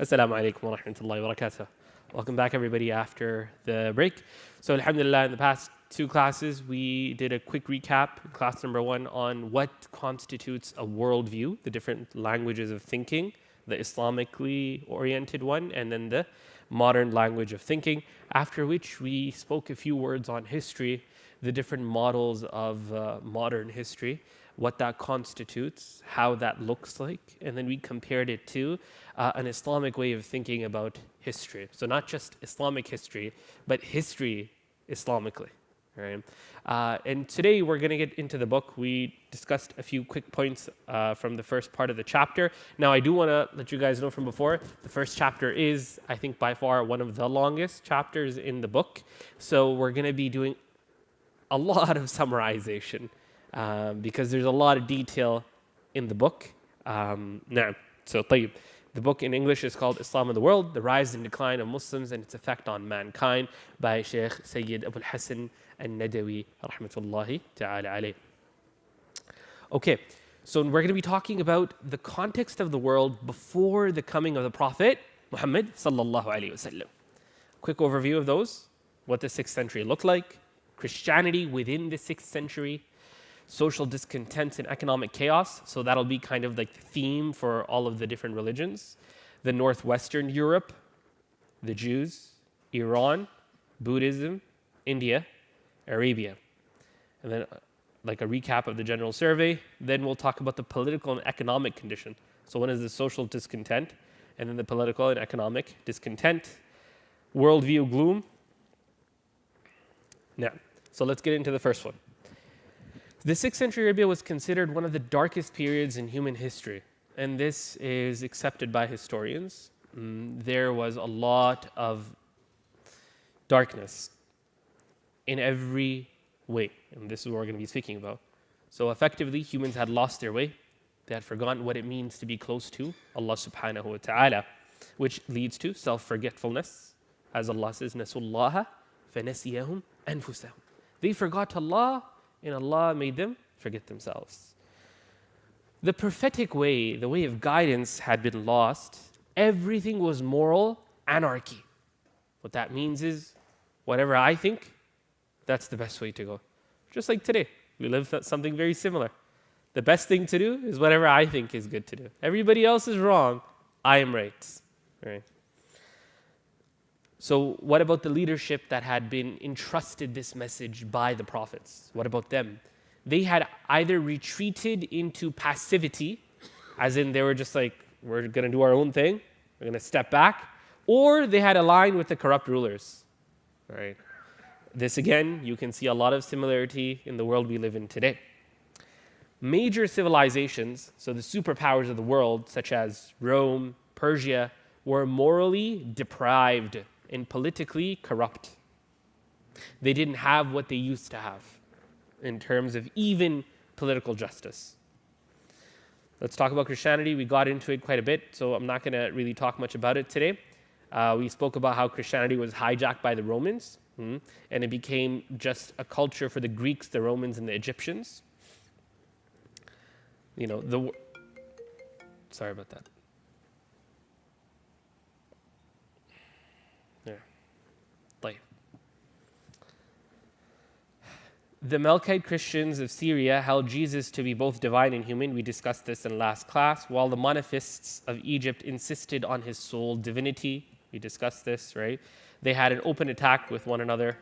Assalamu alaikum wa rahmatullahi wa barakatuh. Welcome back, everybody, after the break. So, alhamdulillah, in the past two classes, we did a quick recap, class number 1, on what constitutes a worldview, the different languages of thinking, the Islamically oriented one, and then the modern language of thinking. After which, we spoke a few words on history, the different models of modern history, what that constitutes, how that looks like, and then we compared it to an Islamic way of thinking about history. So not just Islamic history, but history Islamically. Right? And today we're going to get into the book. We discussed a few quick points from the first part of the chapter. Now, I do want to let you guys know from before, the first chapter is, I think, by far one of the longest chapters in the book. So we're going to be doing a lot of summarization because there's a lot of detail in the book. طيب. The book in English is called Islam in the World, The Rise and Decline of Muslims and Its Effect on Mankind by Sheikh Sayyid Abu al-Hasan al-Nadawi, rahmatullahi ta'ala alayh. Okay, so we're going to be talking about the context of the world before the coming of the Prophet Muhammad sallallahu alayhi wasallam. Quick overview of those, what the 6th century looked like, Christianity within the 6th century, social discontent and economic chaos. So that'll be kind of like the theme for all of the different religions. The Northwestern Europe, the Jews, Iran, Buddhism, India, Arabia. And then like a recap of the general survey. Then we'll talk about the political and economic condition. So one is the social discontent, and then the political and economic discontent. Worldview gloom. Now, so let's get into the first one. The 6th century Arabia was considered one of the darkest periods in human history, and this is accepted by historians. There was a lot of darkness in every way, and this is what we're going to be speaking about. So effectively, humans had lost their way. They had forgotten what it means to be close to Allah subhanahu wa ta'ala, which leads to self-forgetfulness. As Allah says, نَسُوا اللَّهَ فَنَسِيَهُمْ أَنفُسَهُم. They forgot Allah, and Allah made them forget themselves. The prophetic way, the way of guidance had been lost. Everything was moral anarchy. What that means is, whatever I think, that's the best way to go. Just like today, we live something very similar. The best thing to do is whatever I think is good to do. Everybody else is wrong, I am right. Right? So what about the leadership that had been entrusted this message by the prophets? What about them? They had either retreated into passivity, as in they were just like, we're going to do our own thing, we're going to step back, or they had aligned with the corrupt rulers. Right? This again, you can see a lot of similarity in the world we live in today. Major civilizations, so the superpowers of the world, such as Rome, Persia, were morally deprived and politically corrupt. They didn't have what they used to have in terms of even political justice. Let's talk about Christianity. We got into it quite a bit, so I'm not going to really talk much about it today. We spoke about how Christianity was hijacked by the Romans, and it became just a culture for the Greeks, the Romans, and the Egyptians. You know, sorry about that. The Melkite Christians of Syria held Jesus to be both divine and human. We discussed this in last class. While the monophysites of Egypt insisted on his sole divinity. We discussed this, right? They had an open attack with one another.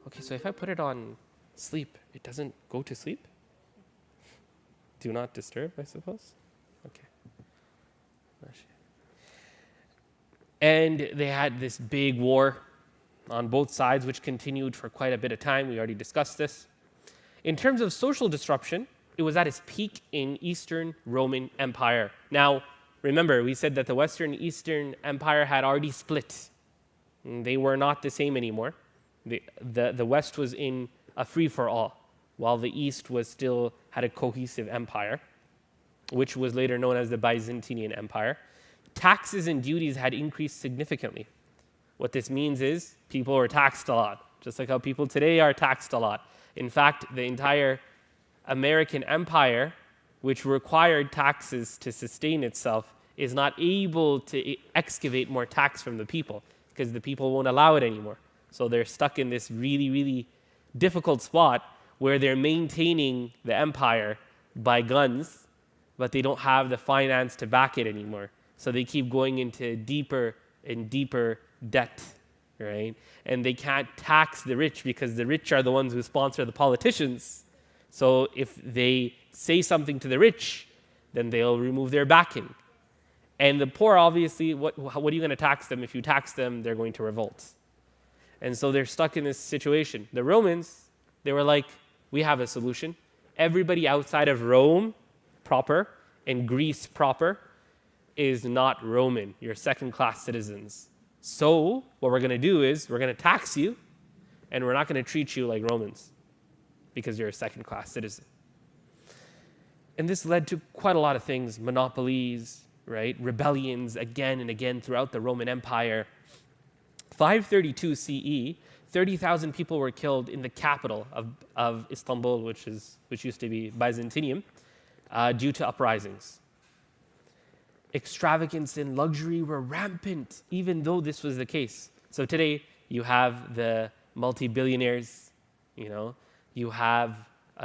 Okay, so if I put it on sleep, it doesn't go to sleep? Do not disturb, I suppose? Okay. And they had this big war on both sides, which continued for quite a bit of time. We already discussed this. In terms of social disruption, it was at its peak in Eastern Roman Empire. Now, remember, we said that the Western Eastern Empire had already split. They were not the same anymore. The West was in a free-for-all, while the East was still had a cohesive empire, which was later known as the Byzantine Empire. Taxes and duties had increased significantly. What this means is people were taxed a lot, just like how people today are taxed a lot. In fact, the entire American empire, which required taxes to sustain itself, is not able to excavate more tax from the people because the people won't allow it anymore. So they're stuck in this really, really difficult spot where they're maintaining the empire by guns, but they don't have the finance to back it anymore. So they keep going into deeper and deeper debt, right? And they can't tax the rich because the rich are the ones who sponsor the politicians. So if they say something to the rich, then they'll remove their backing. And the poor, obviously, what are you going to tax them? If you tax them, they're going to revolt. And so they're stuck in this situation. The Romans, they were like, we have a solution. Everybody outside of Rome proper and Greece proper is not Roman. You're second-class citizens. So what we're going to do is we're going to tax you, and we're not going to treat you like Romans because you're a second-class citizen. And this led to quite a lot of things, monopolies, right? Rebellions again and again throughout the Roman Empire. 532 CE, 30,000 people were killed in the capital of Istanbul, which used to be Byzantium, due to uprisings. Extravagance and luxury were rampant, even though this was the case. So today, you have the multi-billionaires, you have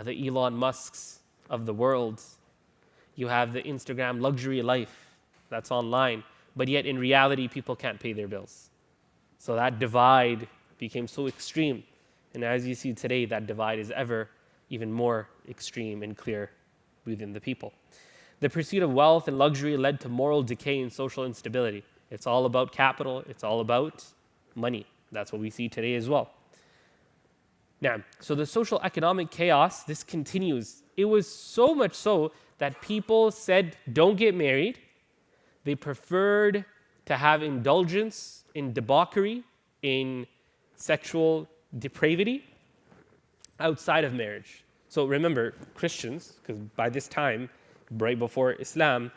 the Elon Musks of the world, you have the Instagram luxury life that's online, but yet in reality, people can't pay their bills. So that divide became so extreme. And as you see today, that divide is ever even more extreme and clear within the people. The pursuit of wealth and luxury led to moral decay and social instability. It's all about capital. It's all about money. That's what we see today as well. Now, so the social economic chaos, this continues. It was so much so that people said, don't get married. They preferred to have indulgence in debauchery, in sexual depravity outside of marriage. So remember, Christians, because by this time, right before Islam,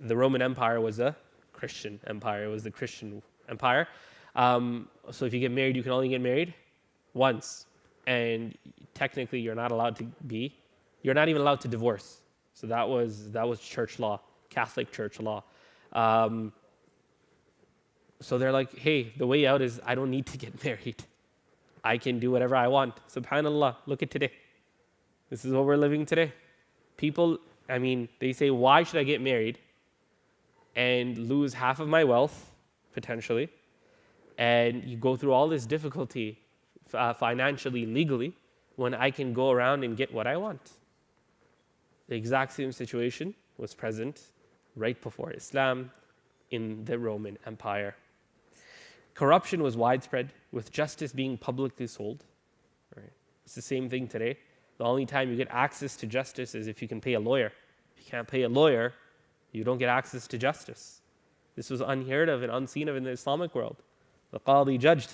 the Roman Empire was a Christian empire. It was the Christian empire. So if you get married, you can only get married once. And technically, you're not even allowed to divorce. So that was church law, Catholic church law. So they're like, hey, the way out is I don't need to get married. I can do whatever I want. SubhanAllah, look at today. This is what we're living today. People, they say, why should I get married and lose half of my wealth, potentially, and you go through all this difficulty financially, legally, when I can go around and get what I want? The exact same situation was present right before Islam in the Roman Empire. Corruption was widespread, with justice being publicly sold. Right? It's the same thing today. The only time you get access to justice is if you can pay a lawyer. If you can't pay a lawyer, you don't get access to justice. This was unheard of and unseen of in the Islamic world. The Qadi judged,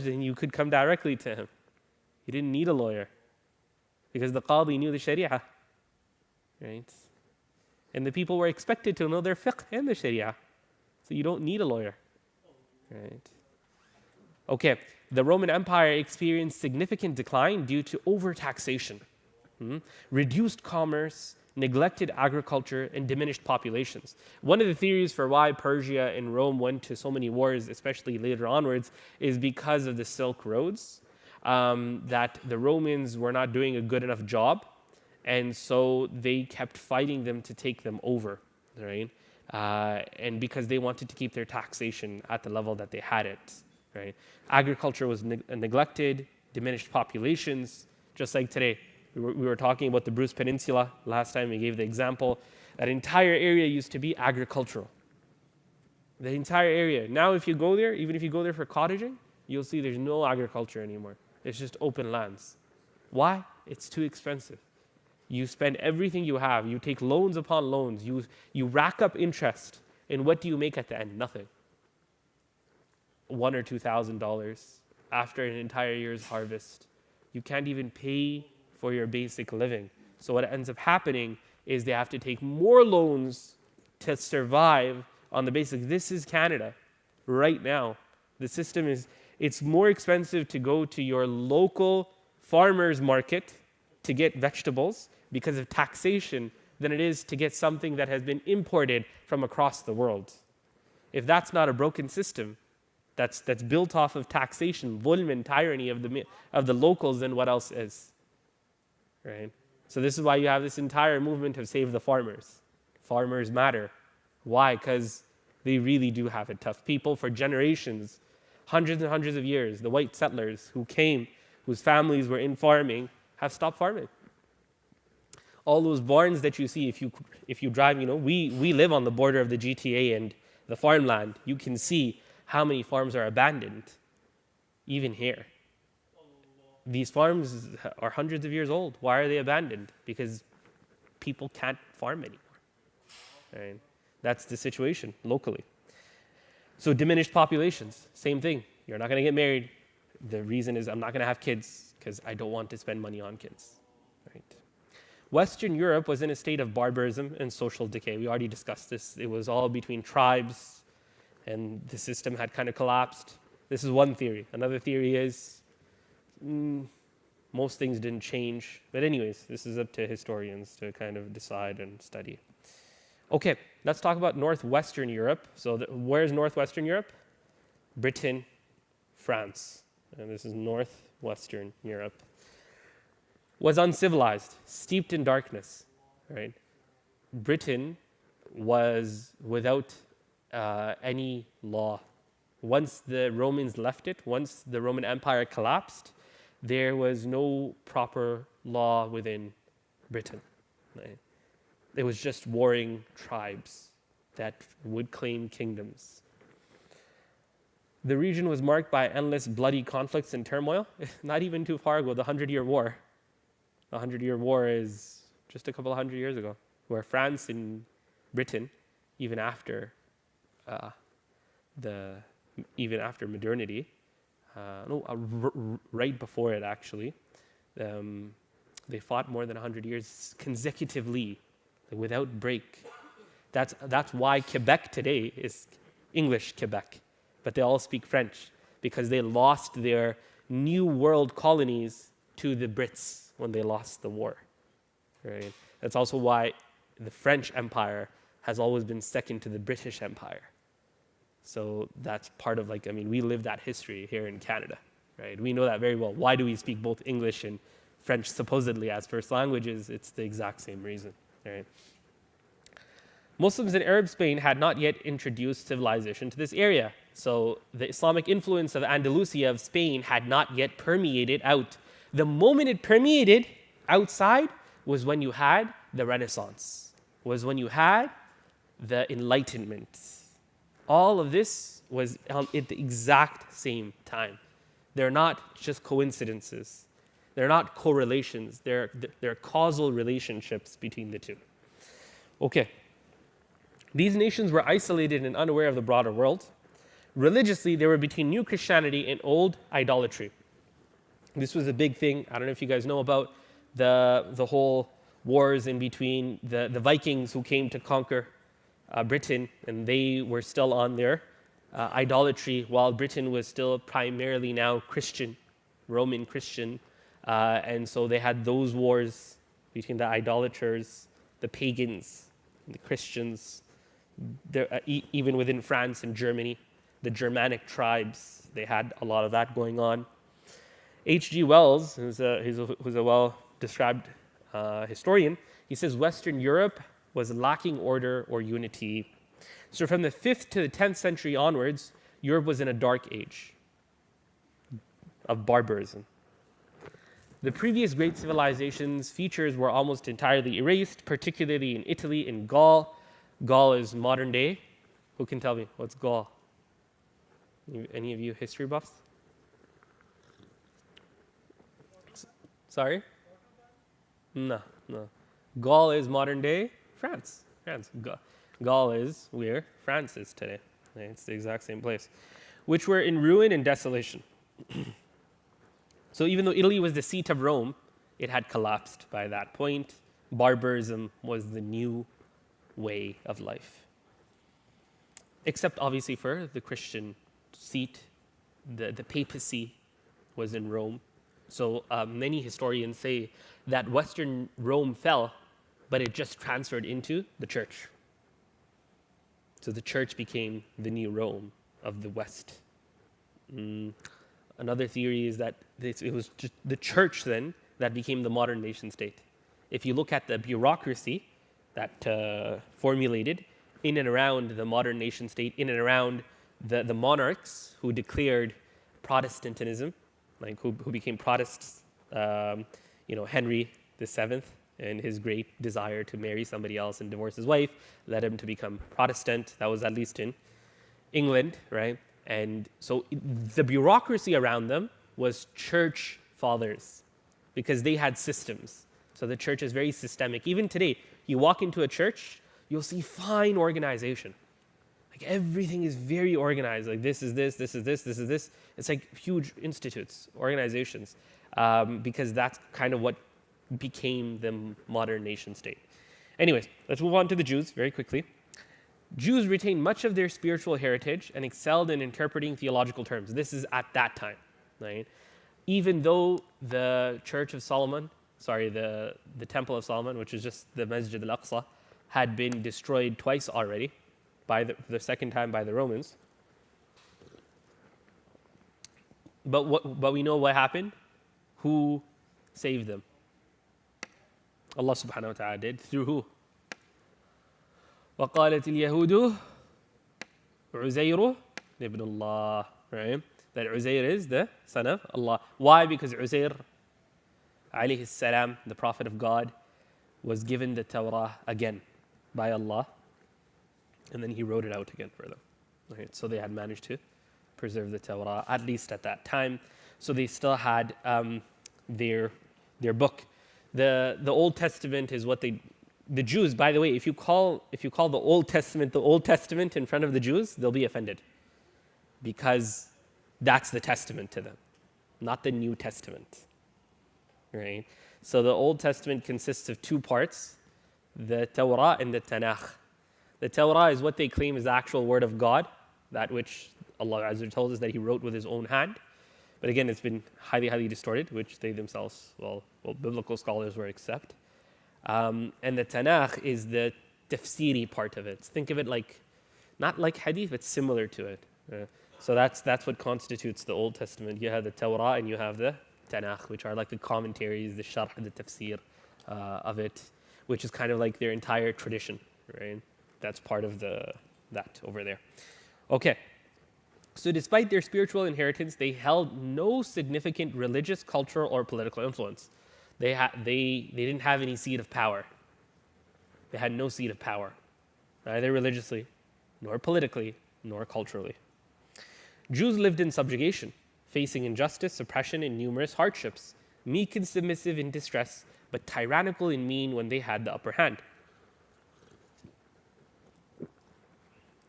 and you could come directly to him. You didn't need a lawyer because the Qadi knew the Sharia. Right? And the people were expected to know their fiqh and the Sharia. So you don't need a lawyer. Right? Okay, the Roman Empire experienced significant decline due to overtaxation, reduced commerce, neglected agriculture, and diminished populations. One of the theories for why Persia and Rome went to so many wars, especially later onwards, is because of the Silk Roads, that the Romans were not doing a good enough job, and so they kept fighting them to take them over, right? And because they wanted to keep their taxation at the level that they had it, right? Agriculture was neglected, diminished populations, just like today. We were talking about the Bruce Peninsula last time. We gave the example. That entire area used to be agricultural. The entire area. Now if you go there, even if you go there for cottaging, you'll see there's no agriculture anymore. It's just open lands. Why? It's too expensive. You spend everything you have. You take loans upon loans. You rack up interest. And what do you make at the end? Nothing. $1,000 or $2,000 after an entire year's harvest. You can't even pay for your basic living. So what ends up happening is they have to take more loans to survive on the basis. This is Canada right now. The system is, it's more expensive to go to your local farmer's market to get vegetables because of taxation than it is to get something that has been imported from across the world. If that's not a broken system, that's built off of taxation, dhulm and tyranny of the locals, then what else is? Right? So this is why you have this entire movement of save the farmers. Farmers matter. Why? Because they really do have it tough. People for generations, hundreds and hundreds of years, the white settlers who came, whose families were in farming, have stopped farming. All those barns that you see, if you drive, we live on the border of the GTA and the farmland. You can see how many farms are abandoned, even here. These farms are hundreds of years old. Why are they abandoned? Because people can't farm anymore. Right? That's the situation locally. So diminished populations, same thing. You're not going to get married. The reason is I'm not going to have kids because I don't want to spend money on kids. Right? Western Europe was in a state of barbarism and social decay. We already discussed this. It was all between tribes, and the system had kind of collapsed. This is one theory. Another theory is most things didn't change. But anyways, this is up to historians to kind of decide and study. Okay, let's talk about Northwestern Europe. So where's Northwestern Europe? Britain, France. And this is Northwestern Europe. Was uncivilized, steeped in darkness. Right? Britain was without any law. Once the Romans left it, once the Roman Empire collapsed, there was no proper law within Britain. Right? It was just warring tribes that would claim kingdoms. The region was marked by endless bloody conflicts and turmoil. Not even too far ago, the 100-Year War. The 100-Year War is just a couple of hundred years ago, where France and Britain, even after modernity, right before it actually, they fought more than 100 years consecutively, without break. That's why Quebec today is English Quebec, but they all speak French because they lost their New World colonies to the Brits when they lost the war. Right? That's also why the French Empire has always been second to the British Empire. So that's part of we live that history here in Canada, right? We know that very well. Why do we speak both English and French supposedly as first languages? It's the exact same reason, right? Muslims in Arab Spain had not yet introduced civilization to this area. So the Islamic influence of Andalusia of Spain had not yet permeated out. The moment it permeated outside was when you had the Renaissance, was when you had the Enlightenment. All of this was at the exact same time. They're not just coincidences. They're not correlations. They're causal relationships between the two. Okay. These nations were isolated and unaware of the broader world. Religiously, they were between new Christianity and old idolatry. This was a big thing. I don't know if you guys know about the whole wars in between the Vikings who came to conquer Britain, and they were still on their idolatry, while Britain was still primarily now Christian, Roman Christian. And so they had those wars between the idolaters, the pagans, and the Christians. Even within France and Germany, the Germanic tribes, they had a lot of that going on. H.G. Wells, who's a well-described historian, he says Western Europe was lacking order or unity. So from the 5th to the 10th century onwards, Europe was in a dark age of barbarism. The previous great civilizations' features were almost entirely erased, particularly in Italy and Gaul. Gaul is modern day. Who can tell me what's Gaul? Any of you history buffs? Sorry? No. Gaul is modern day France. Gaul is where France is today. It's the exact same place, which were in ruin and desolation. So even though Italy was the seat of Rome, it had collapsed by that point. Barbarism was the new way of life. Except obviously for the Christian seat, the papacy was in Rome. So many historians say that Western Rome fell but it just transferred into the church. So the church became the new Rome of the West. Another theory is that it was just the church then that became the modern nation state. If you look at the bureaucracy that formulated in and around the modern nation state, in and around the monarchs who declared Protestantism, like who became Protestants, Henry VII and his great desire to marry somebody else and divorce his wife led him to become Protestant. That was at least in England, right? And so the bureaucracy around them was church fathers because they had systems. So the church is very systemic. Even today, you walk into a church, you'll see fine organization. Like everything is very organized. Like this is this, this is this, this is this. It's like huge institutes, organizations, because that's kind of what became the modern nation state. Anyways, let's move on to the Jews very quickly. Jews retained much of their spiritual heritage and excelled in interpreting theological terms. This is at that time, right? Even though the Church of Solomon, the Temple of Solomon, which is just the Masjid al-Aqsa, had been destroyed twice already, by the second time by the Romans. But we know what happened. Who saved them? Allah subhanahu wa ta'ala did. Through who? وَقَالَتِ الْيَهُودُ عُزَيْرُ ibn Allah. Right? That Uzair is the son of Allah. Why? Because Uzair, alayhi salam, the Prophet of God, was given the Torah again by Allah. And then he wrote it out again for them. Right? So they had managed to preserve the Torah, at least at that time. So they still had their book. The Old Testament is what the Jews, by the way, if you call the Old Testament in front of the Jews, they'll be offended. Because that's the Testament to them, not the New Testament. Right? So the Old Testament consists of two parts, the Torah and the Tanakh. The Torah is what they claim is the actual word of God, that which Allah Azza wa told us that He wrote with His own hand. But again, it's been highly, highly distorted, which they themselves, biblical scholars will accept. And the Tanakh is the tafsiri part of it. Think of it like, not like hadith, but similar to it. So that's what constitutes the Old Testament. You have the Torah and you have the Tanakh, which are like the commentaries, the sharh, the tafsir of it, which is kind of like their entire tradition, right? That's part of that over there. Okay. So despite their spiritual inheritance, they held no significant religious, cultural, or political influence. They didn't have any seat of power. They had no seat of power, neither religiously, nor politically, nor culturally. Jews lived in subjugation, facing injustice, oppression, and numerous hardships, meek and submissive in distress, but tyrannical and mean when they had the upper hand.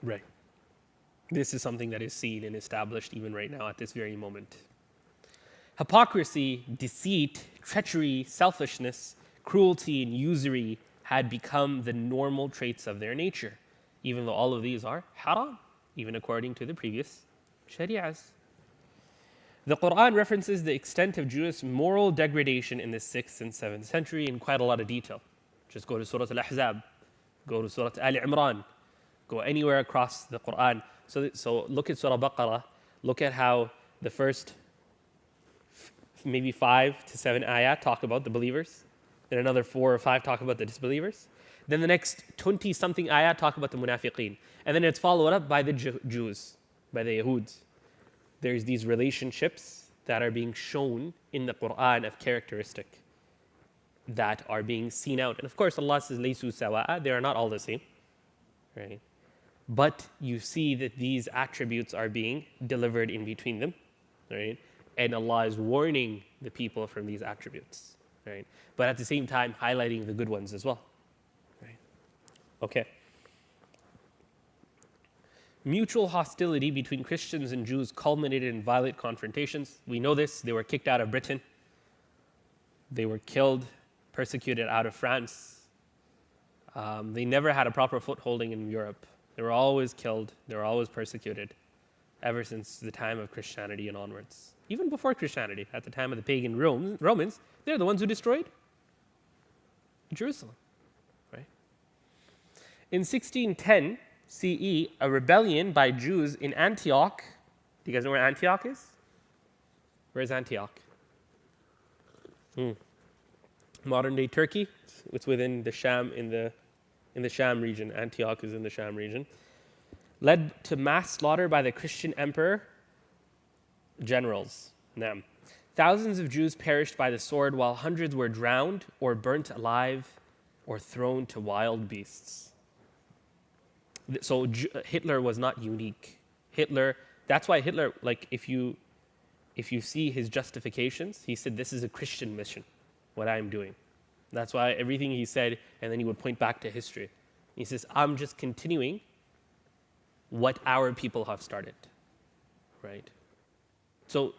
Right. This is something that is seen and established even right now at this very moment. Hypocrisy, deceit, treachery, selfishness, cruelty, and usury had become the normal traits of their nature, even though all of these are haram, even according to the previous shari'ahs. The Quran references the extent of Jewish moral degradation in the 6th and 7th century in quite a lot of detail. Just go to Surah Al-Ahzab, go to Surah Al-Imran, go anywhere across the Quran. So look at Surah Baqarah, look at how the first maybe 5 to 7 ayat talk about the believers, then another 4 or 5 talk about the disbelievers, then the next 20-something ayat talk about the munafiqeen, and then it's followed up by the Jews, by the Yahuds. There's these relationships that are being shown in the Quran of characteristic that are being seen out. And of course, Allah says, "Laysu sawa'a," they are not all the same, right? But you see that these attributes are being delivered in between them, right? And Allah is warning the people from these attributes, right? But at the same time, highlighting the good ones as well, right? Okay. Mutual hostility between Christians and Jews culminated in violent confrontations. We know this. They were kicked out of Britain. They were killed, persecuted out of France. They never had a proper footholding in Europe. They were always killed. They were always persecuted ever since the time of Christianity and onwards. Even before Christianity, at the time of the pagan Romans, they're the ones who destroyed Jerusalem. In 1610 CE, a rebellion by Jews in Antioch. Do you guys know where Antioch is? Where's Antioch? Modern day Turkey. It's within the Sham, in the Sham region. Antioch is in the Sham region. Led to mass slaughter by the Christian emperor generals. Nam. Thousands of Jews perished by the sword, while hundreds were drowned or burnt alive or thrown to wild beasts. So Hitler was not unique. That's why Hitler, like, if you see his justifications, he said, this is a Christian mission, what I'm doing. That's why everything he said, and then he would point back to history. He says, I'm just continuing what our people have started, right? So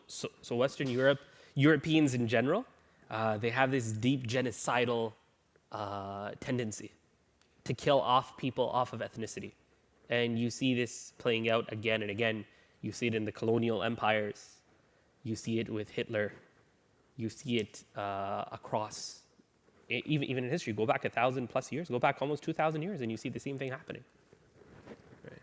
Western Europe, Europeans in general, they have this deep genocidal tendency to kill off people off of ethnicity. And you see this playing out again and again. You see it in the colonial empires. You see it with Hitler. You see it across, even in history. Go back 1,000+ years. Go back almost 2,000 years, and you see the same thing happening. Right.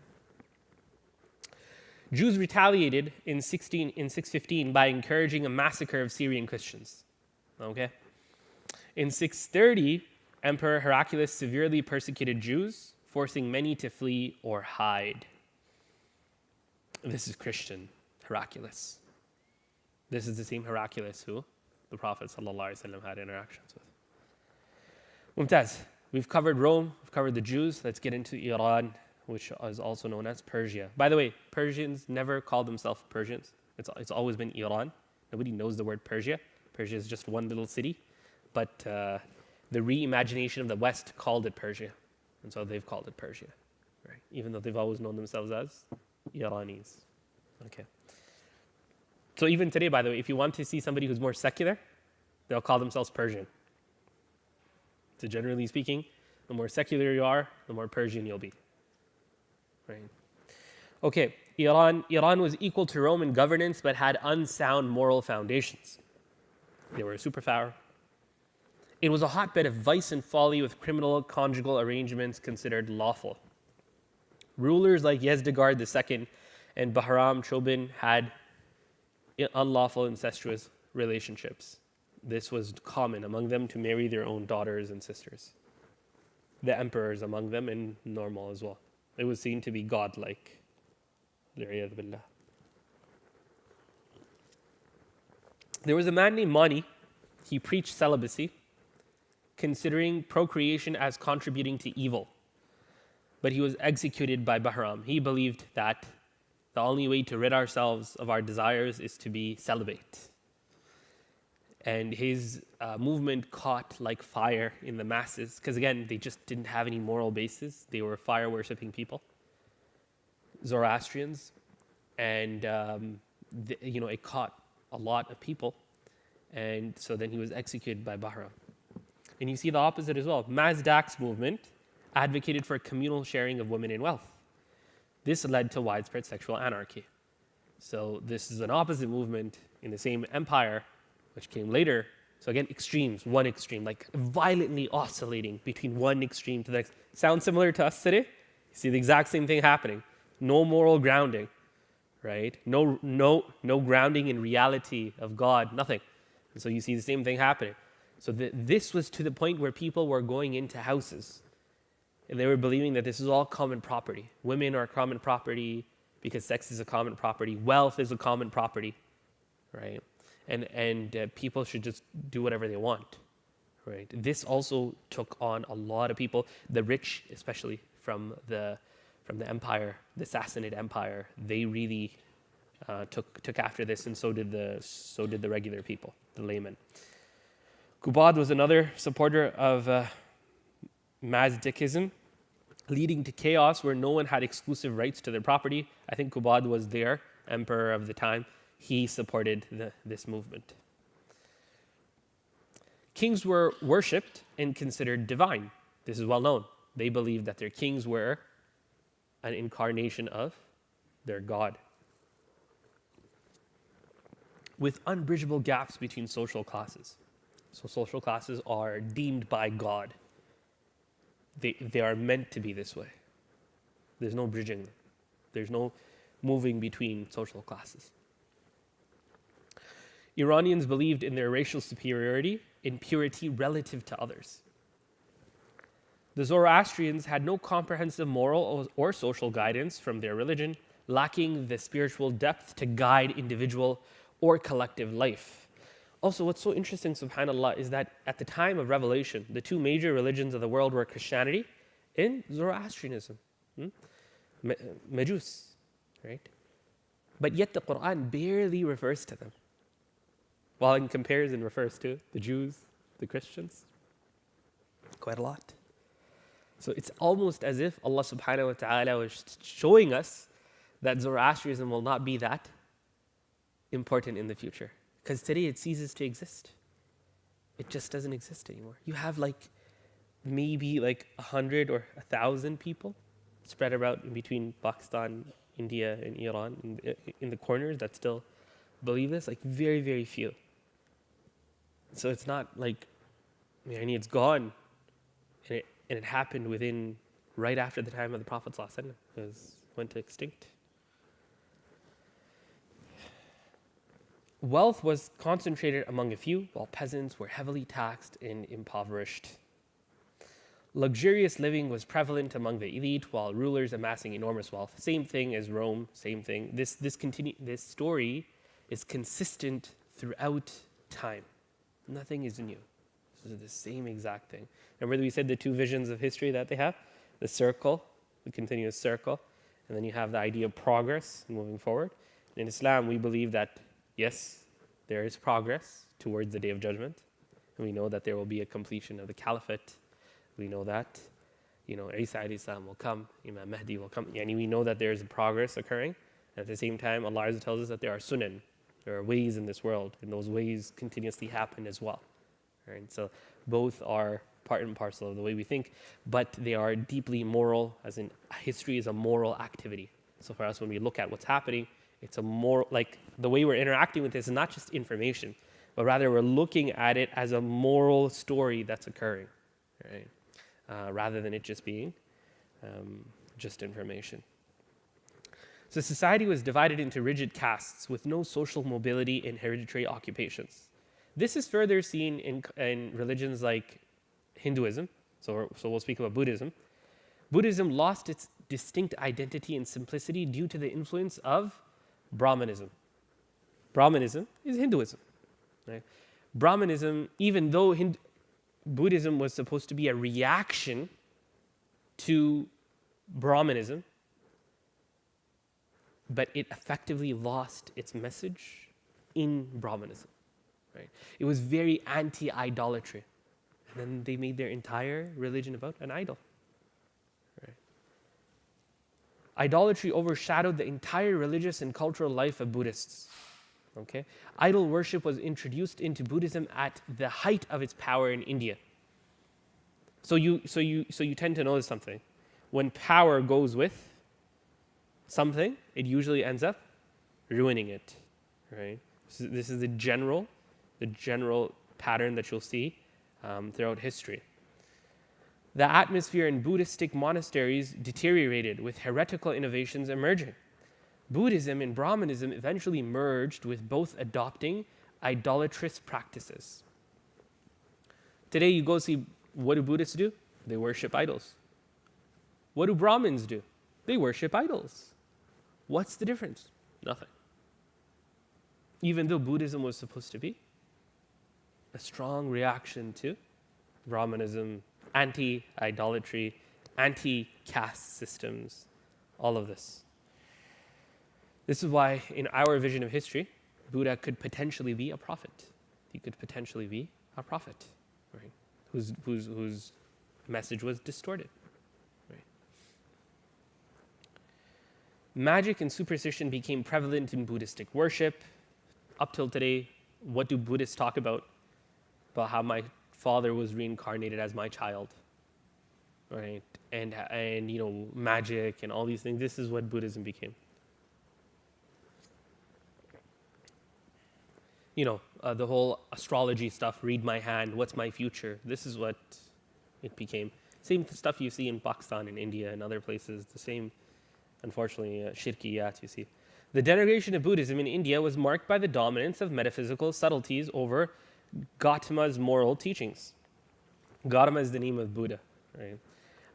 Jews retaliated in 615 by encouraging a massacre of Syrian Christians. Okay. In 630, Emperor Heraclius severely persecuted Jews, forcing many to flee or hide. This is Christian Heraclius. This is the same Heraclius who the Prophet ﷺ had interactions with. Mumtaz. We've covered Rome, we've covered the Jews. Let's get into Iran, which is also known as Persia. By the way, Persians never called themselves Persians. It's always been Iran. Nobody knows the word Persia. Persia is just one little city. But the reimagination of the West called it Persia. And so they've called it Persia, right? Even though they've always known themselves as Iranis. Okay. So even today, by the way, if you want to see somebody who's more secular, they'll call themselves Persian. So generally speaking, the more secular you are, the more Persian you'll be. Right. Okay, Iran was equal to Rome in governance, but had unsound moral foundations. They were a superpower. It was a hotbed of vice and folly, with criminal conjugal arrangements considered lawful. Rulers like Yezdegerd II and Bahram Chobin had unlawful incestuous relationships. This was common among them, to marry their own daughters and sisters. The emperors among them, and normal as well. It was seen to be godlike. There was a man named Mani. He preached celibacy, considering procreation as contributing to evil. But he was executed by Bahram. He believed that the only way to rid ourselves of our desires is to be celibate. And his movement caught like fire in the masses, because again, they just didn't have any moral basis. They were fire-worshipping people, Zoroastrians, and it caught a lot of people. And so then he was executed by Bahram. And you see the opposite as well. Mazdak's movement advocated for communal sharing of women in wealth. This led to widespread sexual anarchy. So this is an opposite movement in the same empire, which came later. So again, extremes, one extreme, like violently oscillating between one extreme to the next. Sounds similar to us today? You see the exact same thing happening. No moral grounding, right? No grounding in reality of God, nothing. And so you see the same thing happening. So this was to the point where people were going into houses and they were believing that this is all common property. Women are common property because sex is a common property. Wealth is a common property, right? And people should just do whatever they want, right? This also took on a lot of people, the rich, especially from the empire, the Sassanid Empire. They really took after this, and so did the regular people, the laymen. Qubad was another supporter of Mazdakism, leading to chaos where no one had exclusive rights to their property. I think Qubad was their emperor of the time. He supported this movement. Kings were worshipped and considered divine. This is well known. They believed that their kings were an incarnation of their god. With unbridgeable gaps between social classes. So social classes are deemed by God. They are meant to be this way. There's no bridging them. There's no moving between social classes. Iranians believed in their racial superiority in purity relative to others. The Zoroastrians had no comprehensive moral or social guidance from their religion, lacking the spiritual depth to guide individual or collective life. Also, what's so interesting, subhanAllah, is that at the time of revelation, the two major religions of the world were Christianity and Zoroastrianism, Majus, right? But yet the Quran barely refers to them, while in comparison refers to the Jews, the Christians, quite a lot. So it's almost as if Allah subhanahu wa ta'ala was showing us that Zoroastrianism will not be that important in the future. Because today it ceases to exist. It just doesn't exist anymore. You have maybe 100 or 1,000 people spread about in between Pakistan, India, and Iran in the corners that still believe this. Very, very few. So it's not it's gone. And it happened right after the time of the Prophet ﷺ. It went extinct. Wealth was concentrated among a few, while peasants were heavily taxed and impoverished. Luxurious living was prevalent among the elite, while rulers amassing enormous wealth. Same thing as Rome, same thing. This story is consistent throughout time. Nothing is new. This is the same exact thing. Remember we said the two visions of history that they have? The circle, the continuous circle, and then you have the idea of progress and moving forward. In Islam, we believe that yes, there is progress towards the Day of Judgment. And we know that there will be a completion of the Caliphate. We know that, Isa alayhi salam will come, Imam Mahdi will come. We know that there is progress occurring. And at the same time, Allah tells us that there are sunan. There are ways in this world, and those ways continuously happen as well. Right? So both are part and parcel of the way we think, but they are deeply moral, as in history is a moral activity. So for us, when we look at what's happening, it's a more the way we're interacting with this is not just information, but rather we're looking at it as a moral story that's occurring, right? Rather than it just being just information. So society was divided into rigid castes with no social mobility in hereditary occupations. This is further seen in religions like Hinduism. So we'll speak about Buddhism. Buddhism lost its distinct identity and simplicity due to the influence of Brahmanism. Brahmanism is Hinduism. Right? Brahmanism, even though Buddhism was supposed to be a reaction to Brahmanism, but it effectively lost its message in Brahmanism. Right? It was very anti-idolatry. And then they made their entire religion about an idol. Right? Idolatry overshadowed the entire religious and cultural life of Buddhists. Okay? Idol worship was introduced into Buddhism at the height of its power in India. So you tend to notice something. When power goes with something, it usually ends up ruining it. Right? So this is the general pattern that you'll see throughout history. The atmosphere in Buddhistic monasteries deteriorated with heretical innovations emerging. Buddhism and Brahmanism eventually merged, with both adopting idolatrous practices. Today you go see, what do Buddhists do? They worship idols. What do Brahmins do? They worship idols. What's the difference? Nothing. Even though Buddhism was supposed to be a strong reaction to Brahmanism, anti-idolatry, anti-caste systems, all of this. This is why in our vision of history, Buddha could potentially be a prophet. He could potentially be a prophet, right? Whose message was distorted. Right? Magic and superstition became prevalent in Buddhistic worship. Up till today, what do Buddhists talk about? About how my father was reincarnated as my child, right? And magic and all these things. This is what Buddhism became. The whole astrology stuff, read my hand, what's my future? This is what it became. Same stuff you see in Pakistan and India and other places. The same, unfortunately, shirkiyat you see. The denigration of Buddhism in India was marked by the dominance of metaphysical subtleties over Gautama's moral teachings. Gautama is the name of Buddha, right?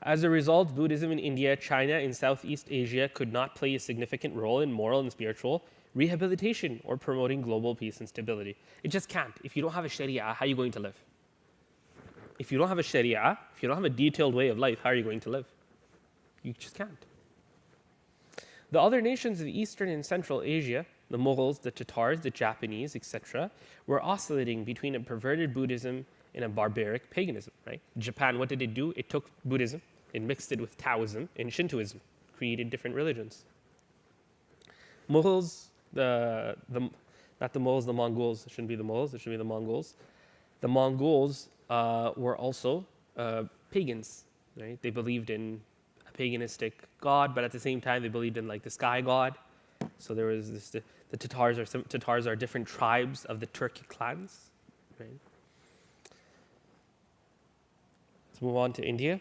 As a result, Buddhism in India, China, and Southeast Asia could not play a significant role in moral and spiritual rehabilitation or promoting global peace and stability. It just can't. If you don't have a Sharia, how are you going to live? If you don't have a Sharia, if you don't have a detailed way of life, how are you going to live? You just can't. The other nations of Eastern and Central Asia, the Mughals, the Tatars, the Japanese, etc., were oscillating between a perverted Buddhism and a barbaric paganism, right? Japan, what did it do? It took Buddhism and mixed it with Taoism and Shintoism, created different religions. Mughals, not the Mughals, the Mongols, it shouldn't be the Mughals, it should be the Mongols. The Mongols were also pagans, right? They believed in a paganistic god, but at the same time they believed in like the sky god. So there was this, the Tatars are different tribes of the Turkic clans, right? Let's move on to India.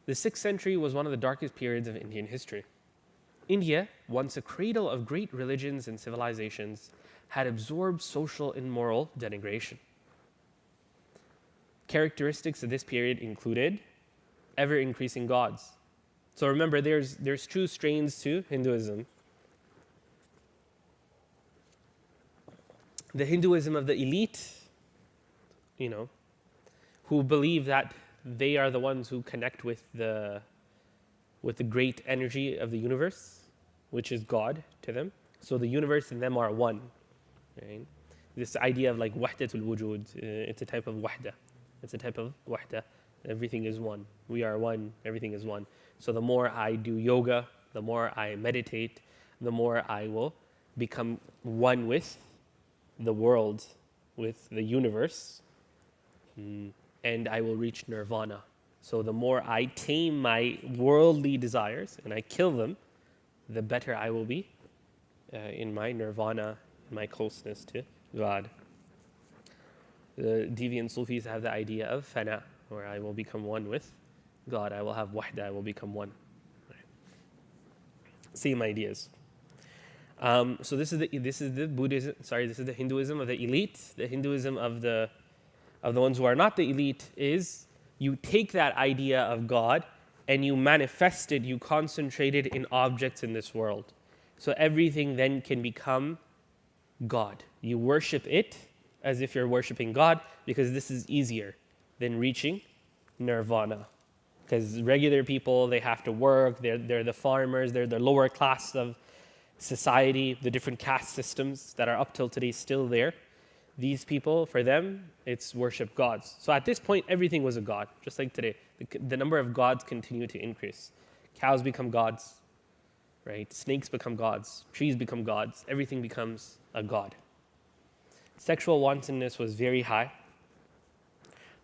The 6th century was one of the darkest periods of Indian history. India, once a cradle of great religions and civilizations, had absorbed social and moral denigration. Characteristics of this period included ever-increasing gods. So remember, there's two strains to Hinduism. The Hinduism of the elite, who believe that they are the ones who connect with the great energy of the universe, which is God to them. So the universe and them are one. Right? This idea of like wahdatul wujud, it's a type of wahda. It's a type of wahda. Everything is one. We are one. Everything is one. So the more I do yoga, the more I meditate, the more I will become one with the world, with the universe, and I will reach nirvana. So the more I tame my worldly desires and I kill them, the better I will be in my nirvana, in my closeness to God. The deviant Sufis have the idea of fana, where I will become one with God. I will have wahda, I will become one. Same ideas. So this is the Buddhism. Sorry, this is the Hinduism of the elite. The Hinduism of the ones who are not the elite is you take that idea of God and you manifest it, you concentrate it in objects in this world. So everything then can become God. You worship it as if you're worshiping God because this is easier than reaching nirvana. Because regular people, they have to work, they're the farmers, they're the lower class of society, the different caste systems that are up till today still there. These people, for them, it's worship gods. So at this point, everything was a god, just like today. The number of gods continue to increase. Cows become gods, right? Snakes become gods. Trees become gods. Everything becomes a god. Sexual wantonness was very high.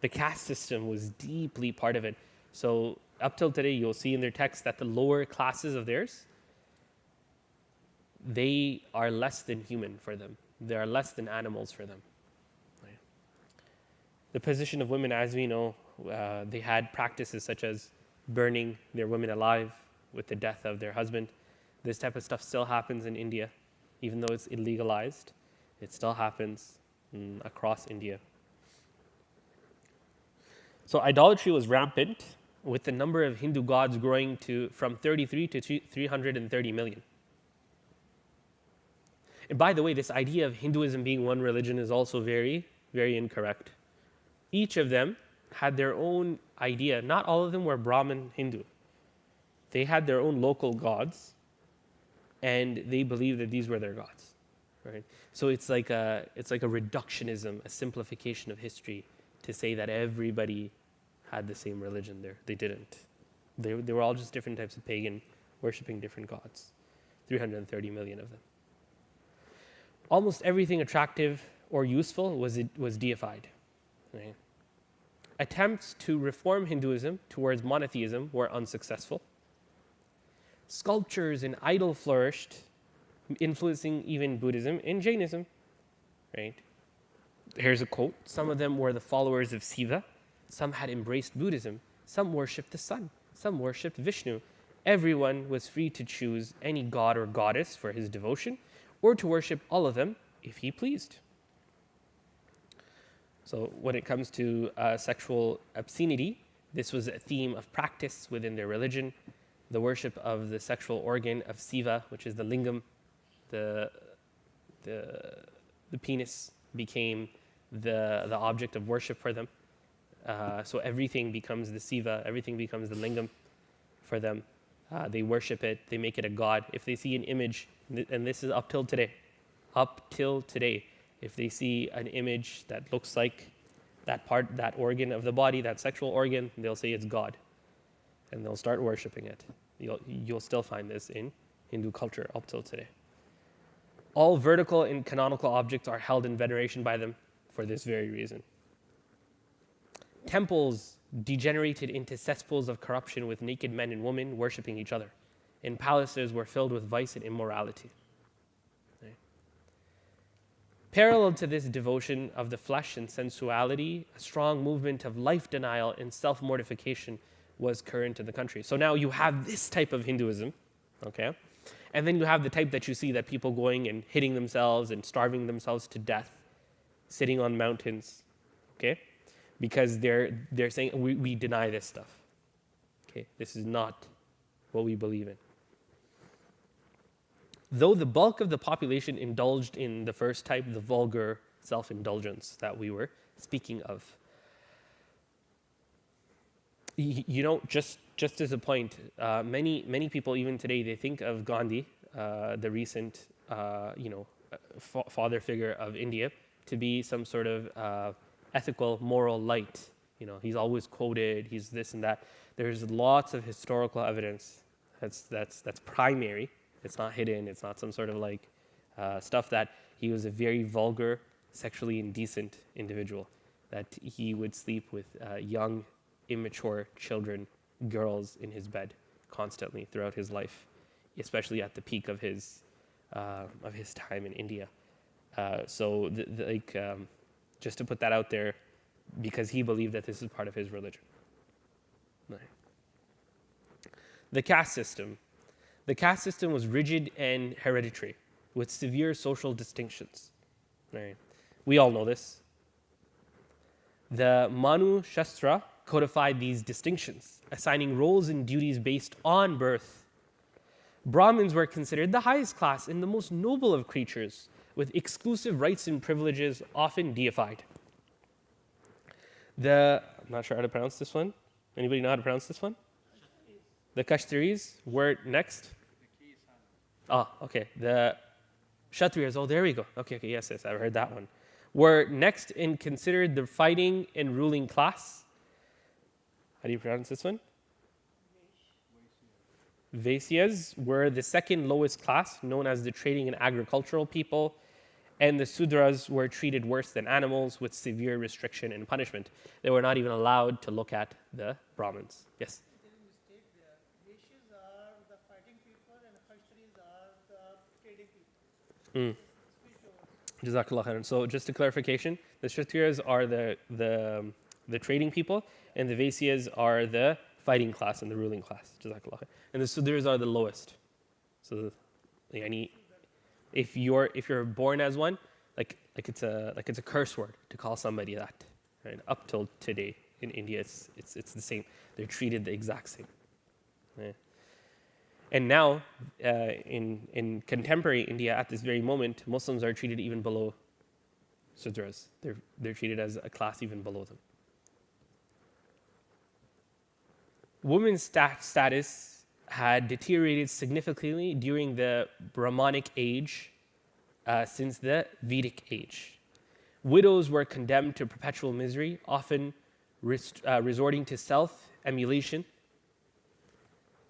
The caste system was deeply part of it. So up till today, you'll see in their text that the lower classes of theirs, they are less than human for them. They are less than animals for them. Right? The position of women, as we know, they had practices such as burning their women alive with the death of their husband. This type of stuff still happens in India. Even though it's illegalized, it still happens across India. So idolatry was rampant, with the number of Hindu gods growing from 33 to 330 million. And by the way, this idea of Hinduism being one religion is also very, very incorrect. Each of them had their own idea. Not all of them were Brahmin Hindu. They had their own local gods, and they believed that these were their gods. Right? So it's like a reductionism, a simplification of history to say that everybody had the same religion there. They didn't. They were all just different types of pagan, worshipping different gods. 330 million of them. Almost everything attractive or useful was deified. Right? Attempts to reform Hinduism towards monotheism were unsuccessful. Sculptures and idol flourished, influencing even Buddhism and Jainism. Right? Here's a quote. Some of them were the followers of Shiva. Some had embraced Buddhism. Some worshipped the sun. Some worshipped Vishnu. Everyone was free to choose any god or goddess for his devotion, or to worship all of them if he pleased. So when it comes to sexual obscenity, this was a theme of practice within their religion. The worship of the sexual organ of Siva, which is the lingam, the penis, became the object of worship for them. So everything becomes the Siva, everything becomes the lingam for them. They worship it, they make it a god. If they see an image, and this is up till today, if they see an image that looks like that part, that organ of the body, that sexual organ, they'll say it's God. And they'll start worshiping it. You'll still find this in Hindu culture up till today. All vertical and canonical objects are held in veneration by them for this very reason. Temples degenerated into cesspools of corruption with naked men and women worshipping each other, and palaces were filled with vice and immorality. Right. Parallel to this devotion of the flesh and sensuality, a strong movement of life denial and self-mortification was current in the country. So now you have this type of Hinduism, okay? And then you have the type that you see that people going and hitting themselves and starving themselves to death, sitting on mountains, okay? Because they're saying, we deny this stuff. Okay, this is not what we believe in. Though the bulk of the population indulged in the first type, the vulgar self-indulgence that we were speaking of. You know, just as a point, many people even today, they think of Gandhi, the recent, father figure of India, to be some sort of ethical, moral light. You know, he's always quoted, he's this and that. There's lots of historical evidence that's primary. It's not hidden. It's not some sort of like stuff that he was a very vulgar, sexually indecent individual, that he would sleep with young, immature children, girls in his bed constantly throughout his life, especially at the peak of his time in India. Just to put that out there, because he believed that this is part of his religion. Right. The caste system. The caste system was rigid and hereditary, with severe social distinctions. Right. We all know this. The Manu Shastra codified these distinctions, assigning roles and duties based on birth. Brahmins were considered the highest class and the most noble of creatures, with exclusive rights and privileges often deified. I'm not sure how to pronounce this one. Anybody know how to pronounce this one? The Kashtaris were next. Okay. The Kshatriyas, there we go. Okay, yes, I've heard that one. Were next and considered the fighting and ruling class. How do you pronounce this one? Vaisyas were the second lowest class, known as the trading and agricultural people, and the Sudras were treated worse than animals with severe restriction and punishment. They were not even allowed to look at the Brahmins. Yes? There is a mistake there. Vaishyas are the fighting people and Kashtaris are the trading people. Jazakallah khairan. So just a clarification, the Kshatriyas are the trading people, and the Vaisyas are the fighting class and the ruling class. Jazakallah khairan. And the Sudras are the lowest. So, if you're born as one, like it's a curse word to call somebody that. Right? Up till today in India, it's the same. They're treated the exact same. Right? And now, in contemporary India, at this very moment, Muslims are treated even below Sudras. They're treated as a class even below them. Women's status had deteriorated significantly during the Brahmanic age since the Vedic age. Widows were condemned to perpetual misery, often resorting to self-emulation.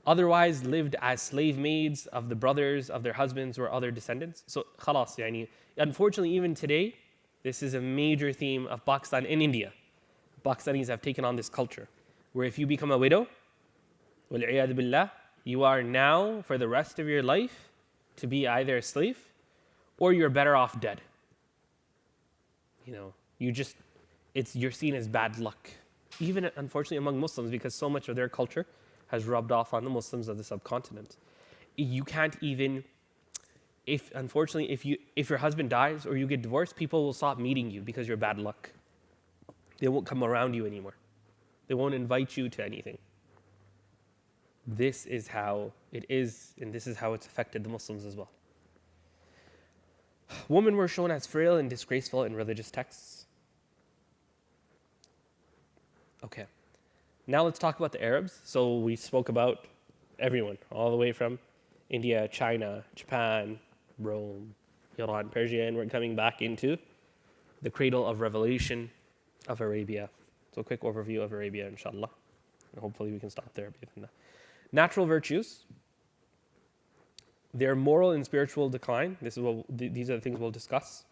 Otherwise lived as slave maids of the brothers of their husbands or other descendants. So, khalas, unfortunately, even today, this is a major theme of Pakistan and India. Pakistanis have taken on this culture, where if you become a widow, wal-'iyadhu billah, you are now, for the rest of your life, to be either a slave or you're better off dead. You're seen as bad luck. even unfortunately among Muslims, because so much of their culture has rubbed off on the Muslims of the subcontinent. You can't even, if your husband dies or you get divorced, people will stop meeting you because you're bad luck. They won't come around you anymore. They won't invite you to anything. This is how it is, and this is how it's affected the Muslims as well. Women were shown as frail and disgraceful in religious texts. Okay. Now let's talk about the Arabs. So we spoke about everyone, all the way from India, China, Japan, Rome, Iran, Persia, and we're coming back into the cradle of revelation of Arabia. So a quick overview of Arabia, inshallah. And hopefully we can stop there. Natural virtues. Their moral and spiritual decline. These are the things we'll discuss.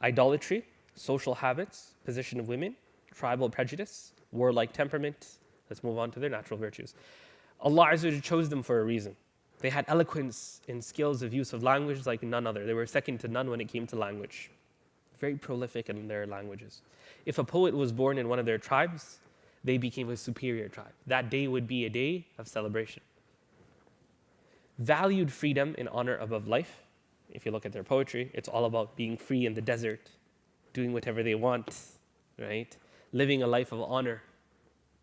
Idolatry, social habits, position of women, tribal prejudice, warlike temperament. Let's move on to their natural virtues. Allah Azza wa Jalla chose them for a reason. They had eloquence and skills of use of language like none other. They were second to none when it came to language. Very prolific in their languages. If a poet was born in one of their tribes, they became a superior tribe. That day would be a day of celebration. Valued freedom and honor above life. If you look at their poetry, it's all about being free in the desert, doing whatever they want, right? Living a life of honor,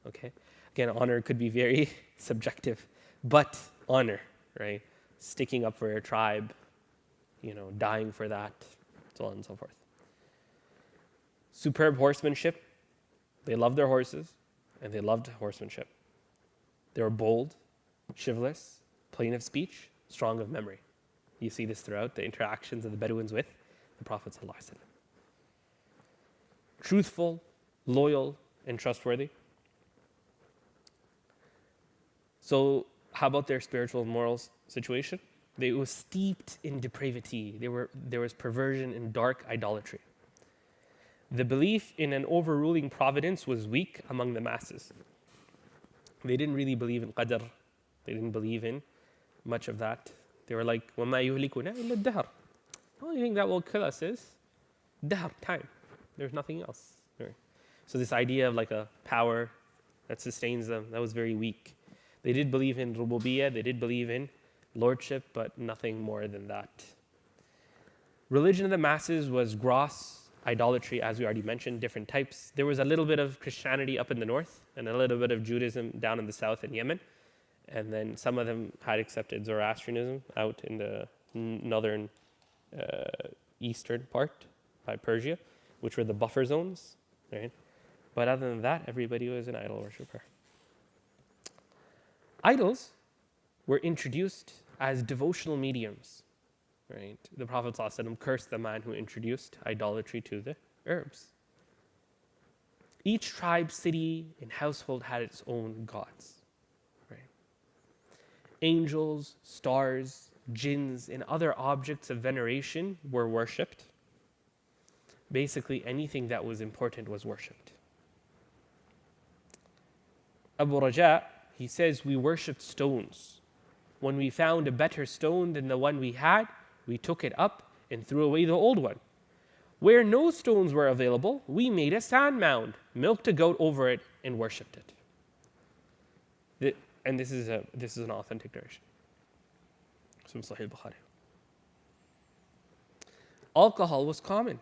okay? Again, honor could be very subjective, but honor, right? Sticking up for your tribe, dying for that, so on and so forth. Superb horsemanship. They loved their horses, and they loved horsemanship. They were bold, chivalrous, plain of speech, strong of memory. You see this throughout the interactions of the Bedouins with the Prophet ﷺ. Truthful, loyal, and trustworthy. So how about their spiritual and moral situation? They were steeped in depravity. There was perversion and dark idolatry. The belief in an overruling providence was weak among the masses. They didn't really believe in qadr. They didn't believe in much of that. They were like, وَمَا يُهْلِكُنَا إِلَّا الدَّهْرِ. The only thing that will kill us is dahr, time. There's nothing else. So this idea of like a power that sustains them, that was very weak. They did believe in rububiyyah, they did believe in lordship, but nothing more than that. Religion of the masses was gross idolatry, as we already mentioned, different types. There was a little bit of Christianity up in the north and a little bit of Judaism down in the south in Yemen. And then some of them had accepted Zoroastrianism out in the northern eastern part by Persia, which were the buffer zones, right? But other than that, everybody was an idol worshiper. Idols were introduced as devotional mediums, right? The Prophet ﷺ cursed the man who introduced idolatry to the Arabs. Each tribe, city, and household had its own gods. Angels, stars, jinns, and other objects of veneration were worshipped. Basically, anything that was important was worshipped. Abu Raja, he says, we worshipped stones. When we found a better stone than the one we had, we took it up and threw away the old one. Where no stones were available, we made a sand mound, milked a goat over it, and worshipped it. And this is an authentic narration. From Sahih Bukhari. Alcohol was common,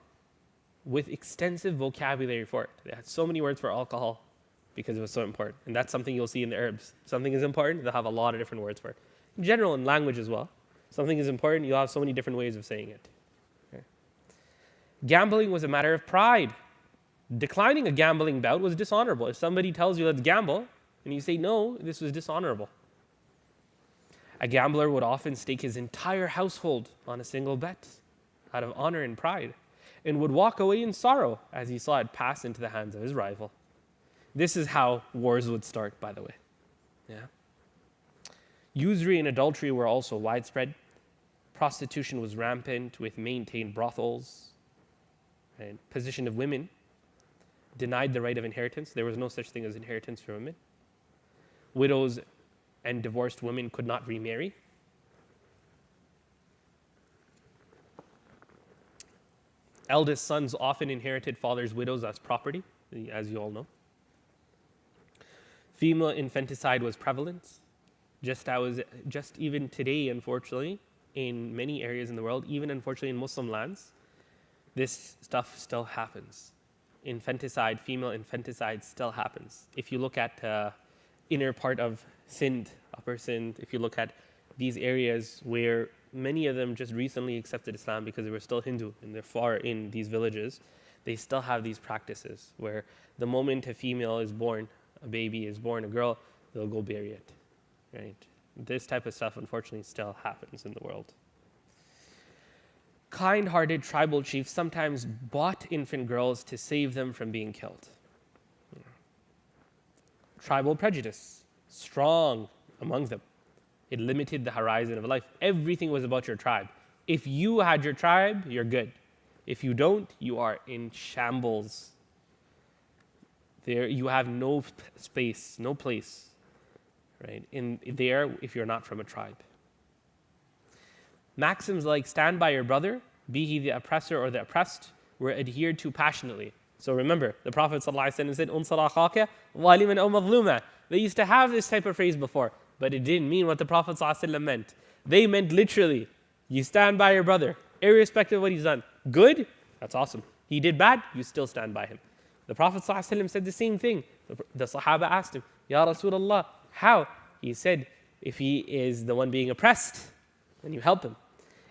with extensive vocabulary for it. They had so many words for alcohol because it was so important. And that's something you'll see in the Arabs. Something is important, they'll have a lot of different words for it. In general, in language as well. Something is important, you'll have so many different ways of saying it. Okay. Gambling was a matter of pride. Declining a gambling bout was dishonorable. If somebody tells you, let's gamble, and you say, no, this was dishonorable. A gambler would often stake his entire household on a single bet out of honor and pride, and would walk away in sorrow as he saw it pass into the hands of his rival. This is how wars would start, by the way. Yeah. Usury and adultery were also widespread. Prostitution was rampant with maintained brothels. And position of women denied the right of inheritance. There was no such thing as inheritance for women. Widows and divorced women could not remarry. Eldest sons often inherited fathers' widows as property, as you all know. Female infanticide was prevalent, just even today, unfortunately, in many areas in the world, even unfortunately in Muslim lands, this stuff still happens. Infanticide, female infanticide still happens. If you look at inner part of Sindh, Upper Sindh, if you look at these areas where many of them just recently accepted Islam because they were still Hindu and they're far in these villages, they still have these practices where the moment a female is born, a baby is born, a girl, they'll go bury it, right? This type of stuff, unfortunately, still happens in the world. Kind-hearted tribal chiefs sometimes bought infant girls to save them from being killed. Tribal prejudice, strong among them. It limited the horizon of life. Everything was about your tribe. If you had your tribe, you're good. If you don't, you are in shambles. There, you have no space, no place, right? In there, if you're not from a tribe. Maxims like stand by your brother, be he the oppressor or the oppressed, were adhered to passionately. So remember, the Prophet ﷺ said, "Unsur akhaka zaliman aw mazluma." They used to have this type of phrase before, but it didn't mean what the Prophet ﷺ meant. They meant literally, you stand by your brother, irrespective of what he's done. Good? That's awesome. He did bad? You still stand by him. The Prophet ﷺ said the same thing. The Sahaba asked him, Ya Rasulullah, how? He said, if he is the one being oppressed, then you help him.